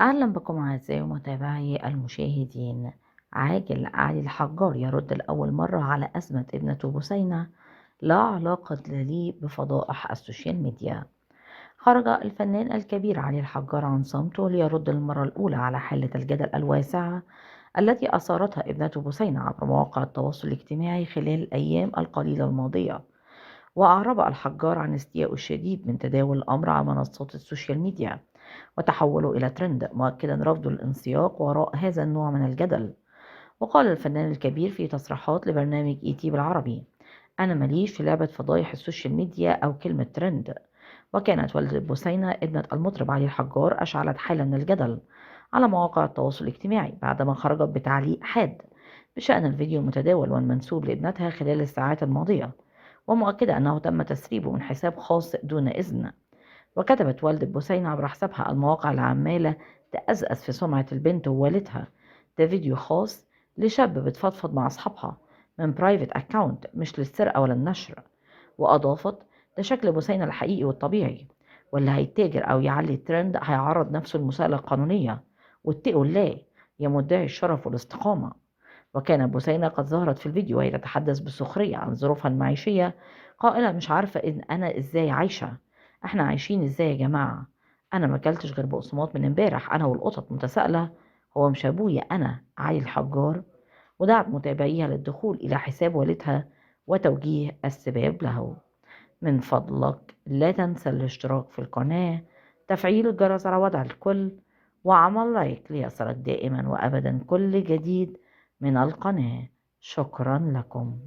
أهلا بكم أعزائي متابعي المشاهدين. عاجل علي الحجار يرد لأول مرة على أزمة ابنته بثينة لا علاقة لي بفضائح السوشيال ميديا. خرج الفنان الكبير علي الحجار عن صمته ليرد للمرة الأولى على حالة الجدل الواسعة التي أثارتها ابنته بثينة عبر مواقع التواصل الاجتماعي خلال الأيام القليلة الماضية. وأعرب الحجار عن استيائه الشديد من تداول الأمر على منصات السوشيال ميديا وتحوله إلى ترند، مؤكدا رفضه الانسياق وراء هذا النوع من الجدل. وقال الفنان الكبير في تصريحات لبرنامج اي تي بالعربي: أنا ماليش في لعبة فضايح السوشيال ميديا أو كلمة ترند. وكانت والدة بثينة ابنة المطرب علي الحجار أشعلت حالة من الجدل على مواقع التواصل الاجتماعي بعدما خرجت بتعليق حاد بشأن الفيديو المتداول والمنسوب لابنتها خلال الساعات الماضية، ومؤكدة أنه تم تسريبه من حساب خاص دون إذن. وكتبت والدة بثينة عبر حسابها: المواقع العمالة تأزأز في سمعة البنت ووالدها، ده فيديو خاص لشاب بتفضفض مع أصحابها من برايفت أكاونت، مش للسرقة ولا النشر. وأضافت: ده شكل بثينة الحقيقي والطبيعي، واللي هيتاجر أو يعلي الترند هيعرض نفسه للمساءلة القانونية، واتقوا الله يا مدعي الشرف والاستقامة. وكانت بثينة قد ظهرت في الفيديو وهي تتحدث بسخرية عن ظروفها المعيشية، قائلة: مش عارفة إن أنا إزاي عايشة، إحنا عايشين إزاي يا جماعة؟ أنا ما أكلتش غير بقسماط من امبارح أنا والقطط. متسائلة هو مش أبويا أنا علي الحجار؟ ودعت متابعيها للدخول إلى حساب والدها وتوجيه السباب له. من فضلك لا تنسى الاشتراك في القناة، تفعيل الجرس على وضع الكل، وعمل لايك ليصلك دائما وأبدا كل جديد من القناة. شكرا لكم.